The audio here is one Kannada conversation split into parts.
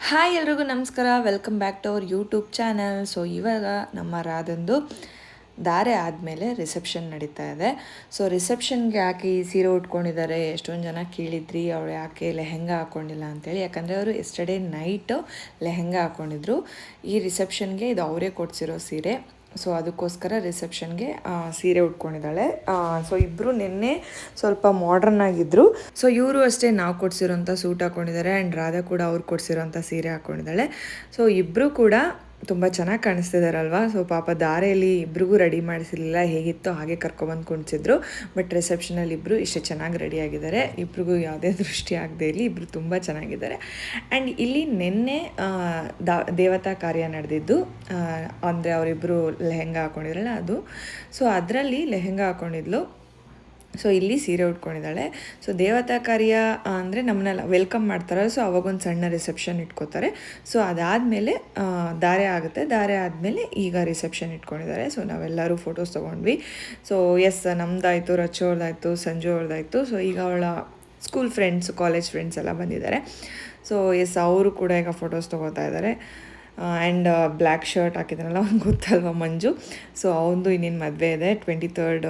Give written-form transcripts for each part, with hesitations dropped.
ಹಾಯ್ ಎಲ್ರಿಗೂ ನಮಸ್ಕಾರ, welcome back to our YouTube channel. So ಇವಾಗ ನಮ್ಮ ರಾಧಂದು ಧಾರೆ ಆದಮೇಲೆ ರಿಸೆಪ್ಷನ್ ನಡೀತಾ ಇದೆ. ಸೊ ರಿಸೆಪ್ಷನ್ಗೆ ಯಾಕೆ ಈ ಸೀರೆ ಉಟ್ಕೊಂಡಿದ್ದಾರೆ, ಎಷ್ಟೊಂದು ಜನ ಕೇಳಿದ್ರಿ ಅವಳು ಯಾಕೆ ಲೆಹೆಂಗಾ ಹಾಕ್ಕೊಂಡಿಲ್ಲ ಅಂತೇಳಿ. ಯಾಕಂದರೆ ಅವರು ಎಸ್ಟರ್ಡೇ ನೈಟು ಲೆಹೆಂಗಾ ಹಾಕ್ಕೊಂಡಿದ್ರು. ಈ ರಿಸೆಪ್ಷನ್ಗೆ ಇದು ಅವರೇ ಕೊಡಿಸಿರೋ ಸೀರೆ. ಸೊ ಅದಕ್ಕೋಸ್ಕರ ರಿಸೆಪ್ಷನ್ಗೆ ಸೀರೆ ಉಟ್ಕೊಂಡಿದ್ದಾಳೆ. ಸೊ ಇಬ್ಬರು ನಿನ್ನೆ ಸ್ವಲ್ಪ ಮಾಡ್ರನ್ ಆಗಿದ್ದರು. ಸೊ ಇವರು ಅಷ್ಟೇ ನಾವು ಕೊಡಿಸಿರೋಂಥ ಸೂಟ್ ಹಾಕ್ಕೊಂಡಿದ್ದಾರೆ ಆ್ಯಂಡ್ ರಾಧಾ ಕೂಡ ಅವ್ರು ಕೊಡಿಸಿರೋಂಥ ಸೀರೆ ಹಾಕ್ಕೊಂಡಿದ್ದಾಳೆ. ಸೊ ಇಬ್ಬರು ಕೂಡ ತುಂಬ ಚೆನ್ನಾಗಿ ಕಾಣಿಸ್ತಿದ್ದಾರಲ್ವ. ಸೊ ಪಾಪ ದಾರೆಯಲ್ಲಿ ಇಬ್ರಿಗೂ ರೆಡಿ ಮಾಡಿಸಿರಲಿಲ್ಲ, ಹೇಗಿತ್ತು ಹಾಗೆ ಕರ್ಕೊಬಂದು ಕುಣಿಸಿದ್ರು. ಬಟ್ ರಿಸೆಪ್ಷನಲ್ಲಿ ಇಬ್ಬರು ಇಷ್ಟು ಚೆನ್ನಾಗಿ ರೆಡಿಯಾಗಿದ್ದಾರೆ. ಇಬ್ರಿಗೂ ಯಾವುದೇ ದೃಷ್ಟಿ ಆಗದೆ ಇಲ್ಲಿ ಇಬ್ಬರು ತುಂಬ ಚೆನ್ನಾಗಿದ್ದಾರೆ. ಆ್ಯಂಡ್ ಇಲ್ಲಿ ನಿನ್ನೆ ದೇವತಾ ಕಾರ್ಯ ನಡೆದಿದ್ದು, ಅಂದರೆ ಅವರಿಬ್ಬರು ಲೆಹೆಂಗಾ ಹಾಕ್ಕೊಂಡಿದ್ರಲ್ಲ ಅದು. ಸೊ ಅದರಲ್ಲಿ ಲೆಹೆಂಗಾ ಹಾಕ್ಕೊಂಡಿದ್ಲು. ಸೊ ಇಲ್ಲಿ ಸೀರೆ ಉಟ್ಕೊಂಡಿದ್ದಾಳೆ. ಸೊ ದೇವತಾ ಕಾರ್ಯ ಅಂದರೆ ನಮ್ಮನ್ನೆಲ್ಲ ವೆಲ್ಕಮ್ ಮಾಡ್ತಾರೆ. ಸೊ ಅವಾಗೊಂದು ಸಣ್ಣ ರಿಸೆಪ್ಷನ್ ಇಟ್ಕೋತಾರೆ. ಸೊ ಅದಾದಮೇಲೆ ಧಾರೆ ಆಗುತ್ತೆ. ಧಾರೆ ಆದಮೇಲೆ ಈಗ ರಿಸೆಪ್ಷನ್ ಇಟ್ಕೊಂಡಿದ್ದಾರೆ. ಸೊ ನಾವೆಲ್ಲರೂ ಫೋಟೋಸ್ ತೊಗೊಂಡ್ವಿ. ಸೊ ಎಸ್, ನಮ್ಮದಾಯಿತು, ರಚು ಅವ್ರದ್ದಾಯಿತು, ಸಂಜು ಅವ್ರದ್ದಾಯಿತು. ಸೊ ಈಗ ಅವಳ ಸ್ಕೂಲ್ ಫ್ರೆಂಡ್ಸ್, ಕಾಲೇಜ್ ಫ್ರೆಂಡ್ಸ್ ಎಲ್ಲ ಬಂದಿದ್ದಾರೆ. ಸೊ ಎಸ್, ಅವರು ಕೂಡ ಈಗ ಫೋಟೋಸ್ ತೊಗೋತಾ ಇದ್ದಾರೆ. ಆ್ಯಂಡ್ ಬ್ಲ್ಯಾಕ್ ಶರ್ಟ್ ಹಾಕಿದ್ರಲ್ಲ, ಅವ್ನಿಗೆ ಗೊತ್ತಲ್ವ ಮಂಜು. ಸೊ ಅವನದು ಇನ್ನೇನು ಮದುವೆ ಇದೆ, 23rd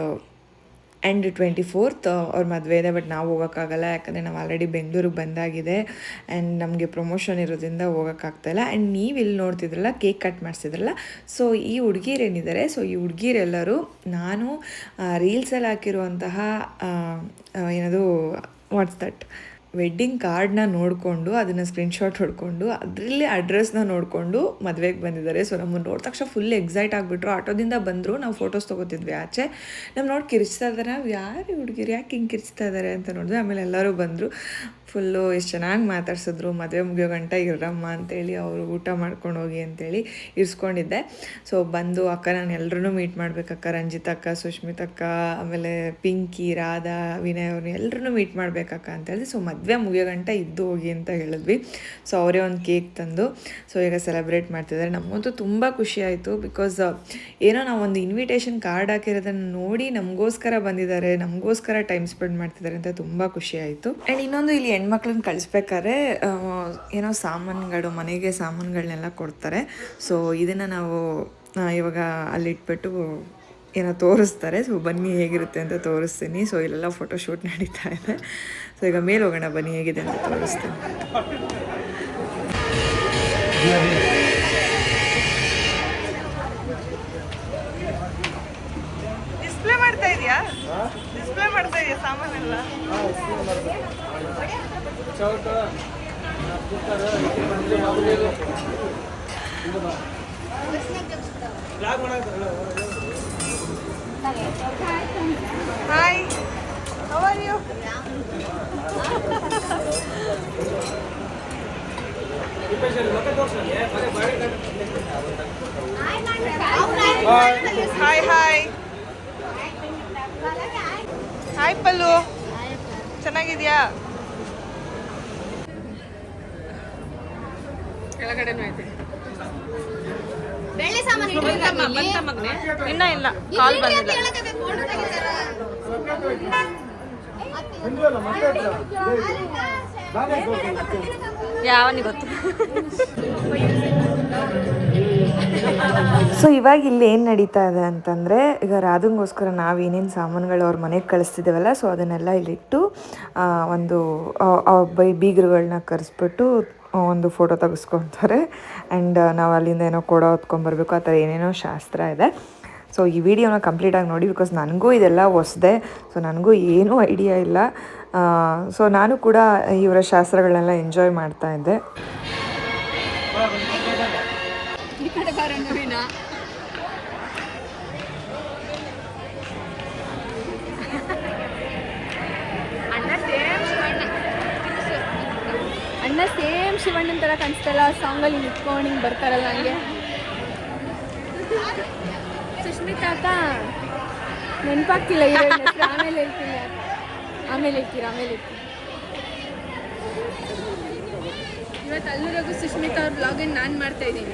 ಆ್ಯಂಡ್ 24th ಅವ್ರ ಮದುವೆ ಇದೆ. ಬಟ್ ನಾವು ಹೋಗೋಕ್ಕಾಗಲ್ಲ, ಯಾಕಂದರೆ ನಾವು ಆಲ್ರೆಡಿ ಬೆಂಗಳೂರಿಗೆ ಬಂದಾಗಿದೆ ಆ್ಯಂಡ್ ನಮಗೆ ಪ್ರಮೋಷನ್ ಇರೋದ್ರಿಂದ ಹೋಗೋಕ್ಕಾಗ್ತಾಯಿಲ್ಲ. ಆ್ಯಂಡ್ ನೀವು ಇಲ್ಲಿ ನೋಡ್ತಿದ್ರಲ್ಲ, ಕೇಕ್ ಕಟ್ ಮಾಡಿಸಿದ್ರಲ್ಲ, ಸೊ ಈ ಹುಡುಗಿರೇನಿದ್ದಾರೆ, ಸೊ ಈ ಹುಡುಗಿರೆಲ್ಲರೂ ನಾನು ರೀಲ್ಸಲ್ಲಿ ಹಾಕಿರುವಂತಹ ಏನದು ವಾಟ್ಸ್ ದಟ್ ವೆಡ್ಡಿಂಗ್ ಕಾರ್ಡ್ನ ನೋಡಿಕೊಂಡು ಅದನ್ನು ಸ್ಕ್ರೀನ್ಶಾಟ್ ಹೊಡ್ಕೊಂಡು ಅದರಲ್ಲಿ ಅಡ್ರೆಸ್ನ ನೋಡಿಕೊಂಡು ಮದುವೆಗೆ ಬಂದಿದ್ದಾರೆ. ಸೊ ನಮ್ಮನ್ನು ನೋಡಿದ ತಕ್ಷಣ ಫುಲ್ ಎಕ್ಸೈಟ್ ಆಗಿಬಿಟ್ರು. ಆಟೋದಿಂದ ಬಂದರು, ನಾವು ಫೋಟೋಸ್ ತೊಗೋತಿದ್ವಿ ಆಚೆ. ನಮ್ಮ ನೋಡಿ ಕಿರಿಚ್ತಾ ಇದ್ದಾರೆ, ನಾವು ಯಾರು ಹುಡುಗಿರು ಯಾಕೆ ಹಿಂಗೆ ಕಿರಿಚ್ತಾ ಇದ್ದಾರೆ ಅಂತ ನೋಡಿದ್ವಿ. ಆಮೇಲೆ ಎಲ್ಲರೂ ಬಂದರು, ಫುಲ್ಲು ಎಷ್ಟು ಚೆನ್ನಾಗಿ ಮಾತಾಡ್ಸಿದ್ರು. ಮದುವೆ ಮುಗಿಯೋ ಗಂಟ ಇರಮ್ಮ ಅಂತೇಳಿ, ಅವರು ಊಟ ಮಾಡ್ಕೊಂಡು ಹೋಗಿ ಅಂತೇಳಿ ಇರಿಸ್ಕೊಂಡಿದ್ದೆ. ಸೊ ಬಂದು ಅಕ್ಕ, ನಾನು ಎಲ್ಲರೂ ಮೀಟ್ ಮಾಡ್ಬೇಕಕ್ಕ, ರಂಜಿತ್ ಅಕ್ಕ, ಸುಷ್ಮಿತ್ ಅಕ್ಕ, ಆಮೇಲೆ ಪಿಂಕಿ, ರಾಧಾ, ವಿನಯ್ ಅವ್ರನ್ನ ಎಲ್ಲರೂ ಮೀಟ್ ಮಾಡಬೇಕಕ್ಕ ಅಂತೇಳಿ. ಸೊ ಮದುವೆ ಮುಗಿಯೋ ಗಂಟ ಇದ್ದು ಹೋಗಿ ಅಂತ ಹೇಳಿದ್ವಿ. ಸೊ ಅವರೇ ಒಂದು ಕೇಕ್ ತಂದು ಸೊ ಈಗ ಸೆಲೆಬ್ರೇಟ್ ಮಾಡ್ತಿದ್ದಾರೆ. ನಮಗಂತೂ ತುಂಬ ಖುಷಿ ಆಯಿತು. ಬಿಕಾಸ್ ಏನೋ ನಾವು ಒಂದು ಇನ್ವಿಟೇಷನ್ ಕಾರ್ಡ್ ಹಾಕಿರೋದನ್ನು ನೋಡಿ ನಮಗೋಸ್ಕರ ಬಂದಿದ್ದಾರೆ, ನಮಗೋಸ್ಕರ ಟೈಮ್ ಸ್ಪೆಂಡ್ ಮಾಡ್ತಿದ್ದಾರೆ ಅಂತ ತುಂಬ ಖುಷಿ ಆಯಿತು. ಆ್ಯಂಡ್ ಇನ್ನೊಂದು, ಇಲ್ಲಿ ಹೆಣ್ಮಕ್ಳನ್ನ ಕಳಿಸ್ಬೇಕಾದ್ರೆ ಏನೋ ಸಾಮಾನುಗಳು, ಮನೆಗೆ ಸಾಮಾನುಗಳನ್ನೆಲ್ಲ ಕೊಡ್ತಾರೆ. ಸೊ ಇದನ್ನು ನಾವು ಇವಾಗ ಅಲ್ಲಿಟ್ಬಿಟ್ಟು ಏನೋ ತೋರಿಸ್ತಾರೆ. ಸೊ ಬನ್ನಿ ಹೇಗಿರುತ್ತೆ ಅಂತ ತೋರಿಸ್ತೀನಿ. ಸೊ ಇಲ್ಲೆಲ್ಲ ಫೋಟೋಶೂಟ್ ನಡೀತಾ ಇದೆ. ಸೊ ಈಗ ಮೇಲೆ ಹೋಗೋಣ, ಬನ್ನಿ ಹೇಗಿದೆ ಅಂತ ತೋರಿಸ್ತೀನಿ. ಡಿಸ್ಪ್ಲೇ ಮಾಡ್ತಾ ಇದೆಯಾ ಸಾಮಾನೆಲ್ಲ? Hi, how are you? Hi hi hi Pallu, ಚೆನ್ನಾಗಿದ್ಯಾ? ಕೆಳಗಡೆನೂ ಐತೆ. ಇನ್ನ ಇಲ್ಲ, ಕಾಲ್ ಬಂದಿಲ್ಲ. ಯಾವನಿಗೆ ಗೊತ್ತು. ಸೊ ಇವಾಗ ಇಲ್ಲಿ ಏನು ನಡೀತಾ ಇದೆ ಅಂತಂದರೆ, ಈಗ ರಾಧಂಗೋಸ್ಕರ ನಾವು ಏನೇನು ಸಾಮಾನುಗಳು ಅವ್ರ ಮನೆಗೆ ಕಳಿಸ್ತಿದ್ದೇವಲ್ಲ, ಸೊ ಅದನ್ನೆಲ್ಲ ಇಲ್ಲಿಟ್ಟು ಒಂದು ಬೀಗರುಗಳನ್ನ ಕರೆಸ್ಬಿಟ್ಟು ಒಂದು ಫೋಟೋ ತೆಗೆಸ್ಕೊತಾರೆ. ಆ್ಯಂಡ್ ನಾವು ಅಲ್ಲಿಂದ ಏನೋ ಕೊಡೋ ಹೊತ್ಕೊಂಬರ್ಬೇಕು, ಆ ಥರ ಏನೇನೋ ಶಾಸ್ತ್ರ ಇದೆ. ಸೊ ಈ ವಿಡಿಯೋನ ಕಂಪ್ಲೀಟಾಗಿ ನೋಡಿ, ಬಿಕಾಸ್ ನನಗೂ ಇದೆಲ್ಲ ಹೊಸದೆ. ಸೊ ನನಗೂ ಏನೂ ಐಡಿಯಾ ಇಲ್ಲ. ಸೊ ನಾನು ಕೂಡ ಇವರ ಶಾಸ್ತ್ರಗಳನ್ನೆಲ್ಲ ಎಂಜಾಯ್ ಮಾಡ್ತಾ ಇದ್ದೆ. ಅಣ್ಣ ಸೇಮ್ ಶಿವಣ್ಣನ ಥರ ಕಾಣಿಸ್ತಲ್ಲ ಸಾಂಗಲ್ಲಿ ನಿಂತ್ಕೊಂಡು ಹಿಂಗೆ ಬರ್ತಾರಲ್ಲ ಹಂಗೆ. ಸುಷ್ಮಿತಾ ಅಕ್ಕ ನೆನಪಾಗ್ತಿಲ್ಲ, ಆಮೇಲೆ ಹೇಳ್ತೀನಿ, ಆಮೇಲೆ ಹೇಳ್ತೀರಾ. ಇವತ್ತು ಅಲ್ಲೂರಾಗೂ ಸುಷ್ಮಿತಾ ಅವ್ರ ಬ್ಲಾಗನ್ನು ನಾನು ಮಾಡ್ತಾ ಇದ್ದೀನಿ.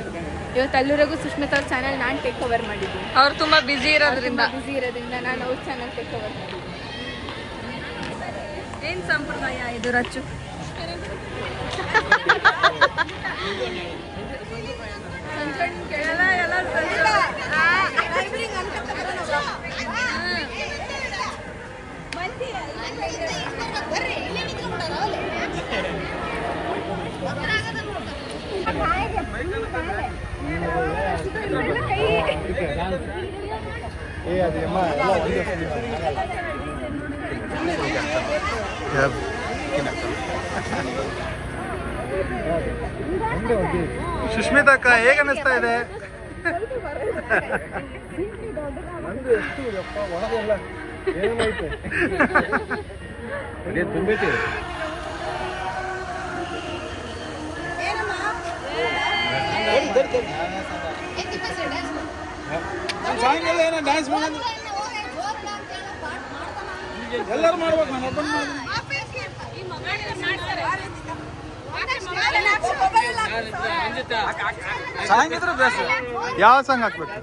ಇವತ್ತು ಅಲ್ಲೂರಾಗೂ ಸುಷ್ಮಿತಾ ಅವ್ರ ಚಾನಲ್ ನಾನು ಟೇಕ್ ಓವರ್ ಮಾಡಿದ್ದೀನಿ. ಅವ್ರು ತುಂಬ ಬ್ಯುಸಿ ಇರೋದ್ರಿಂದ ನಾನು ಅವ್ರ ಚಾನಲ್ ಟೇಕ್ ಓವರ್ ಮಾಡಿದ್ದೀನಿ. ಏನು ಸಂಪ್ರದಾಯ ಇದು ರಚ್ಚು? ಕೇಳಲ್ಲ ಎಲ್ಲ ಸುಷ್ಮಿತಾ ಅಕ್ಕ ಹೇಗೆ ಅನ್ನಿಸ್ತಾ ಇದೆ? ತುಂಬೈತಿ ಸಾಯಂಕಾಲ ಏನೋ ಡ್ಯಾನ್ಸ್ ಮಾಡೋದು ಎಲ್ಲರೂ ಮಾಡ್ಬೇಕು. ನಾನು ಒಬ್ಬನ ಸಾಂಗ್ ಇದ್ರೆ ಬೇಸ್. ಯಾವ ಸಾಂಗ್ ಹಾಕ್ಬೇಕು?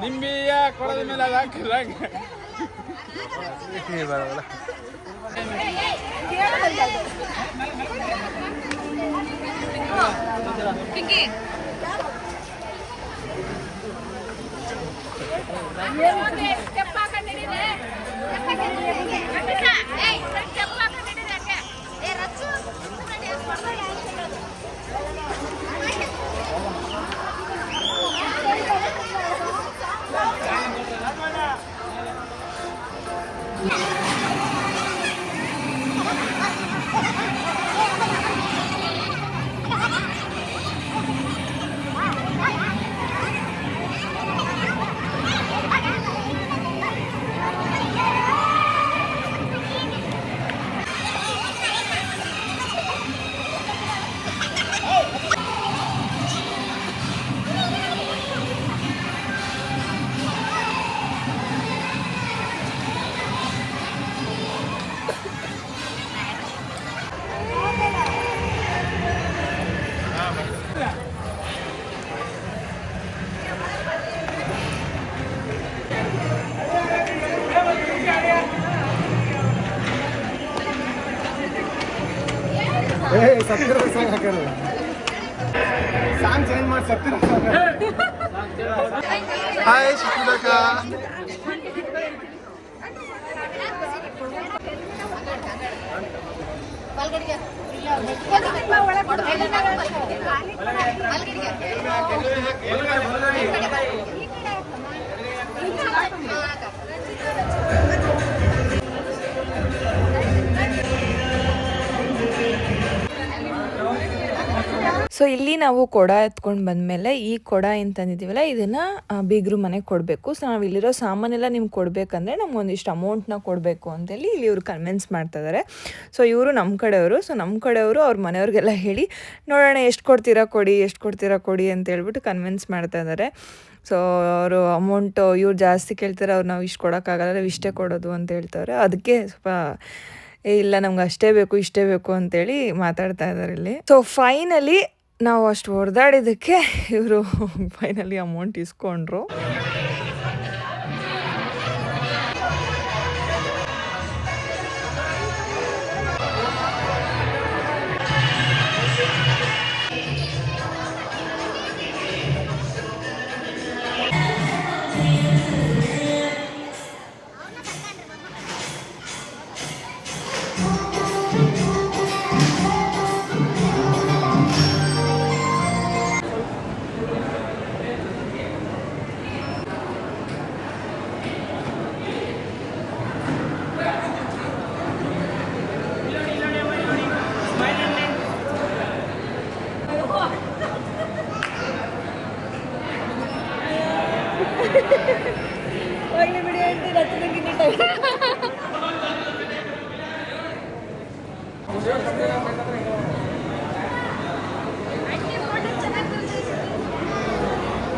ನಿಂಬಿಯ ಕೊಡದ ಮೇಲೆ ಅದು ಹಾಕಿಲ್ಲ ಬರಲ್ಲ. ಸತ್ತಿರ ಸಾಂಗ್ ಹಾಕೋಣ. ಸಾಂಗ್ ಚೇಂಜ್ ಮಾಡಿ ಸತ್ತಿರ ಸಾಂಗ್. ಹಾಯ್ ಸುಷ್ಮಿತಾ ಸೊ ಇಲ್ಲಿ ನಾವು ಕೊಡ ಎತ್ಕೊಂಡು ಬಂದಮೇಲೆ ಈ ಕೊಡ ಏನು ತಂದಿದ್ದೀವಲ್ಲ ಇದನ್ನು ಬೀಗರು ಮನೆಗೆ ಕೊಡಬೇಕು. ಸೊ ನಾವು ಇಲ್ಲಿರೋ ಸಾಮಾನೆಲ್ಲ ನಿಮ್ಗೆ ಕೊಡಬೇಕಂದ್ರೆ ನಮ್ಗೆ ಒಂದಿಷ್ಟು ಅಮೌಂಟ್ನ ಕೊಡಬೇಕು ಅಂತೇಳಿ ಇಲ್ಲಿ ಇವರು ಕನ್ವಿನ್ಸ್ ಮಾಡ್ತಾಯಿದ್ದಾರೆ. ಸೊ ಇವರು ನಮ್ಮ ಕಡೆಯವರು. ಸೊ ನಮ್ಮ ಕಡೆಯವರು ಅವ್ರ ಮನೆಯವ್ರಿಗೆಲ್ಲ ಹೇಳಿ ನೋಡೋಣ ಎಷ್ಟು ಕೊಡ್ತೀರಾ ಕೊಡಿ ಅಂತ ಹೇಳ್ಬಿಟ್ಟು ಕನ್ವಿನ್ಸ್ ಮಾಡ್ತಾ ಇದ್ದಾರೆ. ಸೊ ಅವರು ಅಮೌಂಟು ಇವ್ರು ಜಾಸ್ತಿ ಕೇಳ್ತಾರೆ, ಅವ್ರು ನಾವು ಇಷ್ಟು ಕೊಡೋಕ್ಕಾಗಲ್ಲ, ನಾವು ಇಷ್ಟೇ ಕೊಡೋದು ಅಂತ ಹೇಳ್ತಾರೆ. ಅದಕ್ಕೆ ಸ್ವಲ್ಪ ಇಲ್ಲ ನಮ್ಗೆ ಇಷ್ಟೇ ಬೇಕು ಅಂತೇಳಿ ಮಾತಾಡ್ತಾ ಇದ್ದಾರೆ ಇಲ್ಲಿ. ಸೊ ಫೈನಲಿ ನಾವು ಅಷ್ಟು ಹೊಡೆದಾಡಿದ್ದಕ್ಕೆ ಇವರು ಫೈನಲಿ ಅಮೌಂಟ್ ಇಸ್ಕೊಂಡ್ರು.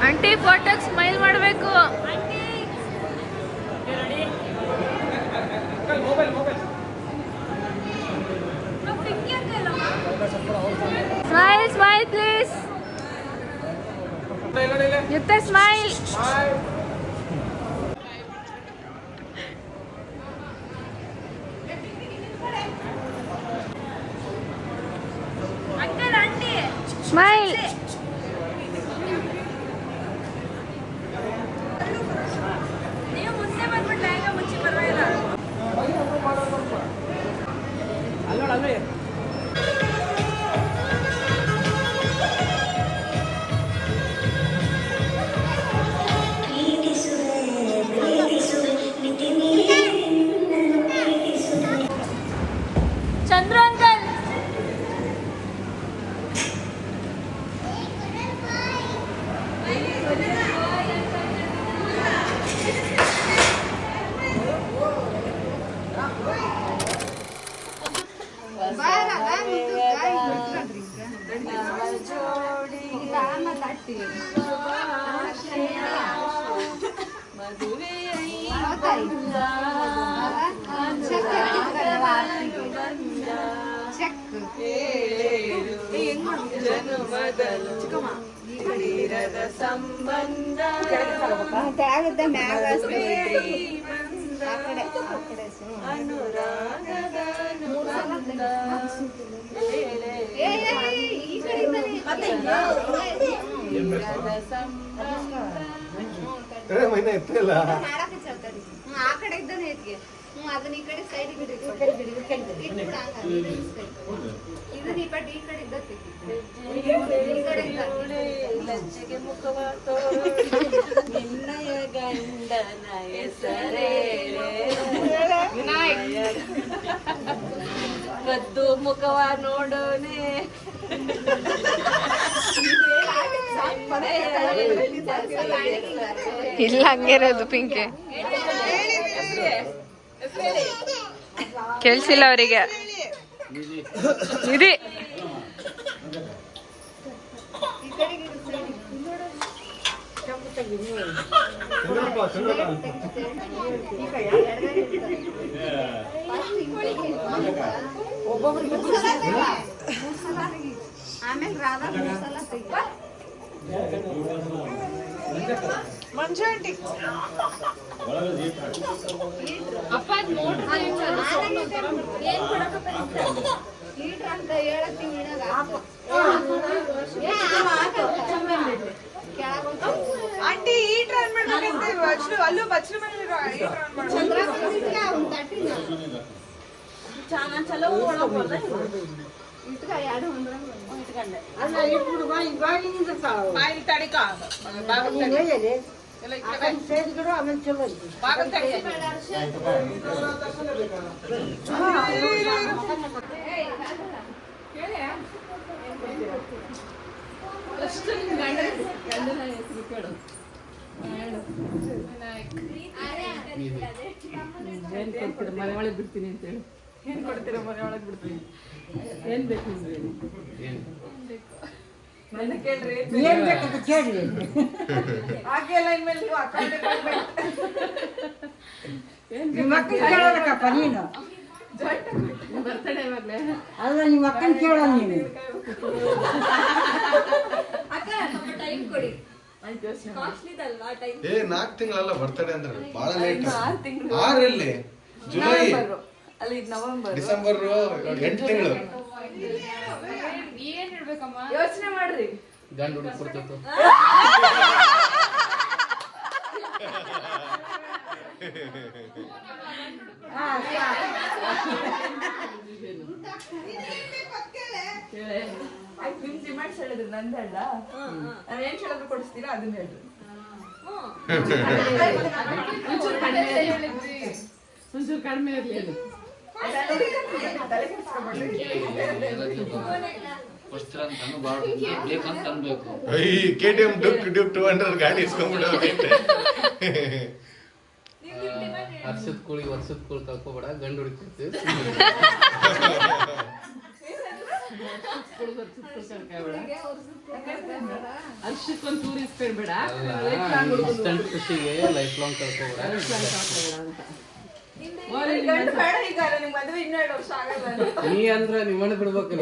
ಆಂಟಿ ಫೋಟೋಗೆ ಸ್ಮೈಲ್ ಮಾಡಬೇಕು. Smile please. ಜೊತೆ ಸ್ಮೈಲ್. ಸ್ಮೈಲ್. ಚಂದ್ರ ಅಂಕಲ್ ಸಂಬಂಧ ಅನುರಾಗದ ಮೈನ ಎತ್ತಿಲ್ಲ ಆ ಕಡೆ ಇದ್ದಾನೆ ಎತ್ಗೆ ಅದನ್ನ ಈ ಕಡೆ ಸೈಡ್ ಇದನ್ನ ಈ ಕಡೆ ಇದ್ದತ್ತೆ ಲಜ್ಜೆಗೆ ಮುಖವ ತೋರು ನಿನ್ನಯ ಗಂಡನ ಹೆಸರೇ ಕದ್ದು ಮುಖವ ನೋಡೋನೆ ಇಲ್ಲ ಹಂಗೆ ಇರೋದು ಪಿಂಕೆ. ಕೇಳಿಸಿಲ್ಲ ಅವರಿಗೆ. ಇದೆ ಆಮೇಲೆ ರಾಧಾ ಮೂರ್ಸಲ ತೆಗಿ ಲೀಟ್ರ್ ಅಂತ ಹೇಳತ್ತೀವಿ ಆಂಟಿ ಈ ಟ್ರೈ ಮಾಡ್ಬೇಕಂತ ಅಲ್ಲೂ ಬಚ್ಚಲು ಚಲೋ ಮನೆ ಒಳಗೆ ಬಿಡ್ತೀನಿ ಅಂತ ಹೇಳಿ ಏನ್ ಕೊಡ್ತೀರ? ಮನೆ ಒಳಗೆ ಬಿಡ್ತೀನಿ. ಏನ್ ಬೇಕು ನನ್ನ ಕೇಳ್ರಿ, ಏನ್ ಬೇಕಂತ ಕೇಳ್ರಿ. ಹಾಗೆಲ್ಲ ಇನ್ಮೇಲೆ ನೀವು ಅಕೌಂಟ್ ನಿಮ್ಮ ಅಕ್ಕನ ಕೇಳೋದಕ್ಕಪ್ಪ ನೀನು. ಬರ್ತಡೇ ಇವಾಗಲೇ ಅಲ್ಲ, ನಿಮ್ಮ ಅಕ್ಕನ ಕೇಳೋ ನೀನು. ಏ 4 ತಿಂಗಳಲ್ಲ ಬರ್ತಡೇ ಅಂದ್ರೆ ಬಹಳ ಲೇಟ್. 6 ಜುಲೈ ಅಲ್ಲಿ ನವೆಂಬರ್ ಡಿಸೆಂಬರ್ 8 ತಿಂಗಳು. ಏನ್ ಹೇಳ್ಬೇಕಮ್ಮ? ಯೋಚನೆ ಮಾಡ್ರಿ. ಗಂಡು ಹುಡುಗ ಕೊಡ್ತೈತು. ನಿಮ್ ಡಿಮ್ಯಾಂಡ್ಸ್ ಹೇಳಿದ್ರು ನಂದು ಹೇಳ. ನಾವ್ ಏನ್ ಹೇಳಿದ್ರು ಕೊಡಿಸ್ತೀರಾ ಅದನ್ನ ಹೇಳ್ರಿ. ಒಂಚೂರು ಕಡಿಮೆ ಇರ್ಲಿ. ಬೇಕಂತ ಅನ್ಬೇಕು. KTM ಡ್ಯೂಕ್ 200 ಗಾಡಿ ಇಸ್ಕೊಂಡ್ಬಿಡೋಕೆ. ವರ್ಷದ ಕೂಳಿ ಕಳ್ಕೊಬೇಡ, ಗಂಡು ಹುಡುಕ್ತಿತ್ತು. ಅಷ್ಟಕ್ಕೊಂದು ಟೂರ್ ಇಸ್ಕೊಳ್ಬೇಡ, ಇನ್ಸ್ಟಂಟ್ ಖುಷಿಗೆ ಲೈಫ್ ಲಾಂಗ್ ಕಳ್ಕೊಬೇಡ ಅಂತ. ಮದುವೆ 2 ವರ್ಷ ಆಗಲ್ಲ. ನೀ ಅಂದ್ರ ನಿಮ್ಮನ್ನ ಬಿಡ್ಬೇಕು.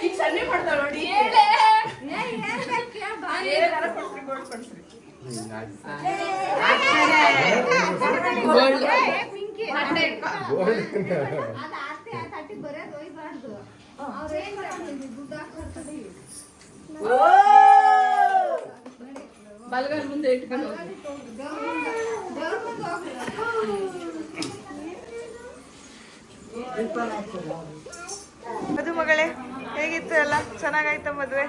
ಈಗ ಸನ್ನೆ ಮಾಡ್ತಾಳ ನೋಡಿ. ಅದ ಅತ್ತೆ ಆ ತಟ್ಟಿ ಬರೋದು ಒಯ್ಬಾರ್ದು ಅವ್ರು ಏನ್ ಮಾಡ್ತಾರೆ ದುಡ್ಡು ಹಾಕ್ತಾರೆ ಬಲ್ಗಲ್ ಮುಂದೆ ಇಟ್ಕೊಂಡು ಹೋಗಿ. ಅದು ಮಗಳೇ ಹೇಗಿತ್ತು ಎಲ್ಲ ಚೆನ್ನಾಗಾಯ್ತಾ ಮದುವೆ?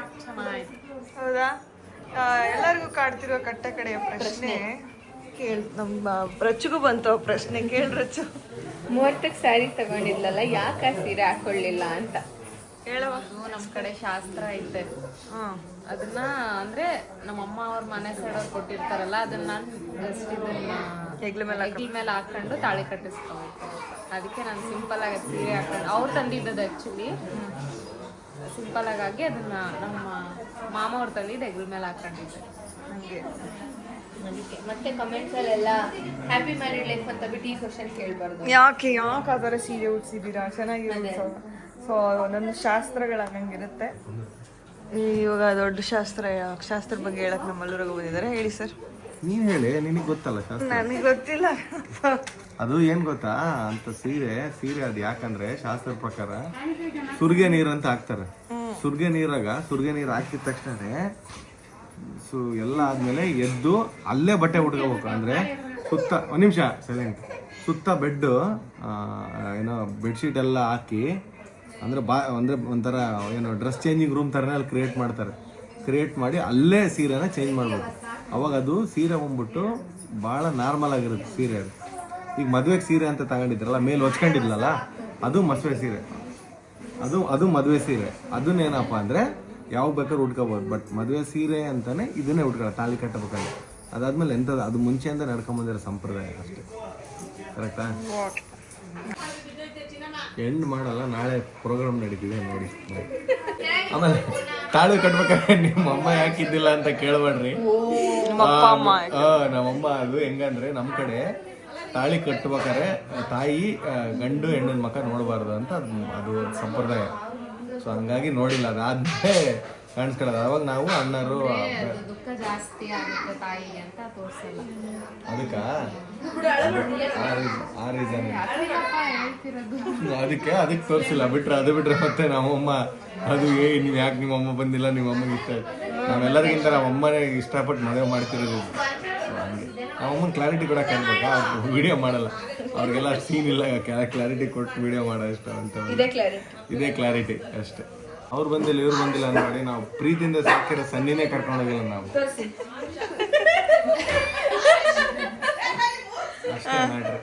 ಹೌದಾ? ಎಲ್ಲರಿಗೂ ಕಾಡ್ತಿರುವ ಕಟ್ಟ ಕಡೆಯ ಪ್ರಶ್ನೆ ನಮ್ಮ ರಚ್ಚುಗೂ ಬಂತು ಆ ಪ್ರಶ್ನೆ. ಕೇಳಿ ರಚ್ಚು. ಮುಹೂರ್ತಕ್ಕೆ ಸ್ಯಾರಿ ತಗೊಂಡಿದ್ಲಲ್ಲ, ಯಾಕೆ ಆ ಸೀರೆ ಹಾಕೊಳ್ಳಿಲ್ಲ ಅಂತ ಹೇಳವ. ನಮ್ಮ ಕಡೆ ಶಾಸ್ತ್ರ ಐತೆ. ಅದನ್ನ ಅಂದ್ರೆ ನಮ್ಮಮ್ಮ ಅವ್ರ ಮನೆ ಸೈಡ್ ಅವ್ರು ಕೊಟ್ಟಿರ್ತಾರಲ್ಲ, ಅದನ್ನ ನಾನು ಜಸ್ಟ್ ಇದನ್ನ ಹೆಗ್ಲ ಮೇಲೆ ಹಾಕೊಂಡು ತಾಳಿ ಕಟ್ಟಿಸ್ಕೋಬೇಕು. ಅದಕ್ಕೆ ನಾನು ಸಿಂಪಲ್ ಆಗಿ ಸೀರೆ ಹಾಕೊಂಡು ಅವ್ರು ತಂದಿದ್ದದು ಆ್ಯಕ್ಚುಲಿ ಸಿಂಪಲ್ ಆಗಿ ಅದನ್ನ ನಮ್ಮ ಮಾಮ ಅವ್ರು ತಂದಿದ್ದು ಹೆಗ್ಲ ಮೇಲೆ ಹಾಕೊಂಡಿದ್ದೆ. ಹಂಗೆ ಅದಕ್ಕೆ ಮತ್ತೆ ಕಮೆಂಟ್ಸ್ ಅಲ್ಲೆಲ್ಲ ಹ್ಯಾಪಿ ಮ್ಯಾರಿಡ್ ಲೈಫ್ ಅಂತ ಬಿಟ್ಟು ಈ ಕ್ವಶನ್ ಕೇಳಬಾರ್ದು. ಯಾಕೆ ಆ ಥರ ಸೀರೆ ಉಡ್ಸಿದ್ದೀರಾ? ಚೆನ್ನಾಗಿರುತ್ತೆ. ಸೊ ಒಂದೊಂದು ಶಾಸ್ತ್ರಗಳು ಹಂಗಿರುತ್ತೆ. ಇವಾಗ ದೊಡ್ಡ ಶಾಸ್ತ್ರ ಬಗ್ಗೆ ಹೇಳಕ್ ನಮ್ಮಲ್ಲೂರಾಗ ಬಂದಿದ್ದಾರೆ. ಹೇಳಿ ಸರ್. ನೀನ್ ಹೇಳಿ, ನಿನಗೆ ಗೊತ್ತಲ್ಲ ಶಾಸ್ತ್ರ. ನನಗೆ ಗೊತ್ತಿಲ್ಲ. ಅದು ಏನ್ ಗೊತ್ತಾ ಅಂತ ಸೀರೆ ಅದು ಯಾಕಂದ್ರೆ ಶಾಸ್ತ್ರದ ಪ್ರಕಾರ ಸುರ್ಗೆ ನೀರ್ ಅಂತ ಹಾಕ್ತಾರೆ. ಸುರ್ಗೆ ನೀರು ಹಾಕಿದ ತಕ್ಷಣ ಎಲ್ಲ ಆದ್ಮೇಲೆ ಎದ್ದು ಅಲ್ಲೇ ಬಟ್ಟೆ ಉಟ್ಕೋಬೇಕು. ಅಂದ್ರೆ ಸುತ್ತ ಒಂದ್ ನಿಮಿಷ ಸೈಲೆಂಟ್. ಸುತ್ತ ಬೆಡ್ ಏನೋ ಬೆಡ್ಶೀಟ್ ಎಲ್ಲ ಹಾಕಿ ಅಂದ್ರೆ ಅಂದ್ರೆ ಒಂಥರ ಏನೋ ಡ್ರೆಸ್ ಚೇಂಜಿಂಗ್ ರೂಮ್ ಥರನೇ ಅಲ್ಲಿ ಕ್ರಿಯೇಟ್ ಮಾಡಿ ಅಲ್ಲೇ ಸೀರೆನ ಚೇಂಜ್ ಮಾಡ್ಬೇಕು. ಅವಾಗ ಅದು ಸೀರೆ ಬಂದ್ಬಿಟ್ಟು ಭಾಳ ನಾರ್ಮಲ್ ಆಗಿರುತ್ತೆ ಸೀರೆ. ಅದು ಈಗ ಮದುವೆಗೆ ಸೀರೆ ಅಂತ ತಗೊಂಡಿದ್ರಲ್ಲ, ಮೇಲೆ ಹೊಚ್ಕೊಂಡಿದ್ಲಲ್ಲ, ಅದು ಮದುವೆ ಸೀರೆ. ಅದು ಮದುವೆ ಸೀರೆ. ಅದನ್ನೇನಪ್ಪ ಅಂದರೆ ಯಾವ ಬೇಕಾದ್ರೂ ಉಟ್ಕೋಬೋದು. ಬಟ್ ಮದುವೆ ಸೀರೆ ಅಂತಾನೆ ಇದನ್ನೇ ಉಟ್ಕೊಳ್ಳೋ ತಾಳಿ ಕಟ್ಟಬೇಕಂದ್ರೆ. ಅದಾದ್ಮೇಲೆ ಎಂಥದ್ದು ಅದು ಮುಂಚೆಯಿಂದ ನಡ್ಕೊಂಬಂದಿರೋ ಸಂಪ್ರದಾಯ ಅಷ್ಟೇ. ಕರೆಕ್ಟಾ? ಎಂಡ್ ಮಾಡಲ್ಲ, ನಾಳೆ ಪ್ರೋಗ್ರಾಮ್ ನಡೀತಿದೆ ನೋಡಿ. ಆಮೇಲೆ ತಾಳಿ ಕಟ್ಬೇಕಾದ್ರೆ ನಿಮ್ಮ ಅಮ್ಮ ಯಾಕಿದ್ದಿಲ್ಲ ಅಂತ ಕೇಳಬೇಡ್ರಿ. ನಮ್ಮಮ್ಮ ಅದು ಹೆಂಗಂದ್ರೆ ನಮ್ಮ ಕಡೆ ತಾಳಿ ಕಟ್ಬೇಕಾದ್ರೆ ತಾಯಿ ಗಂಡು ಹೆಣ್ಣಿನ ಮಕ್ಕ ನೋಡಬಾರ್ದು ಅಂತ ಅದು ಸಂಪ್ರದಾಯ. ಸೊ ಹಂಗಾಗಿ ನೋಡಿಲ್ಲ. ಅದಾದ್ಮೇಲೆ ಕಾಣಿಸ್ಕೊಳ್ಳೋದು. ಅವಾಗ ನಾವು ಅಣ್ಣರು ದುಃಖ ಜಾಸ್ತಿ ಆಗುತ್ತೆ ತಾಯಿಗೆ ಅಂತ ತೋರಿಸಲ್ಲ. ಅದಕ್ಕ ಆ ರೀಸನ್ ಅದಕ್ಕೆ ತೋರಿಸಿಲ್ಲ. ಅದು ಬಿಟ್ರೆ ಮತ್ತೆ ನಮ್ಮಮ್ಮ ಅದು ನೀವು ಯಾಕೆ ನಿಮ್ಮಮ್ಮ ಬಂದಿಲ್ಲ, ನಿಮ್ಮಮ್ಮಗೆ ಇಷ್ಟ. ನಾವೆಲ್ಲರಿಗಿಂತ ನಮ್ಮಮ್ಮನೇ ಇಷ್ಟಪಟ್ಟು ಮದುವೆ ಮಾಡ್ತಿರೋದು. ಹಂಗೆ ನಮ್ಮಮ್ಮನ ಕ್ಲಾರಿಟಿ ಕೂಡ ಕಲ್ಬೇಕಾ? ಅವ್ರು ವಿಡಿಯೋ ಮಾಡಲ್ಲ, ಅವ್ರಿಗೆಲ್ಲ ಅಷ್ಟು ಸೀನ್ ಇಲ್ಲ. ಕ್ಲಾರಿಟಿ ಕೊಟ್ಟು ವಿಡಿಯೋ ಮಾಡೋ ಇಷ್ಟ ಅಂತ. ಇದೇ ಕ್ಲಾರಿಟಿ ಅಷ್ಟೇ. ಅವ್ರು ಬಂದಿಲ್ಲ ಇವ್ರು ಬಂದಿಲ್ಲ ನೋಡಿ, ನಾವು ಪ್ರೀತಿಯಿಂದ ಸಾಕಿರೋ ಸನ್ನಿನೇ ಕರ್ಕೊಂಡೋಗಿಲ್ಲ ನಾವು. ಅಷ್ಟೇ ಮ್ಯಾಟ್ರ್.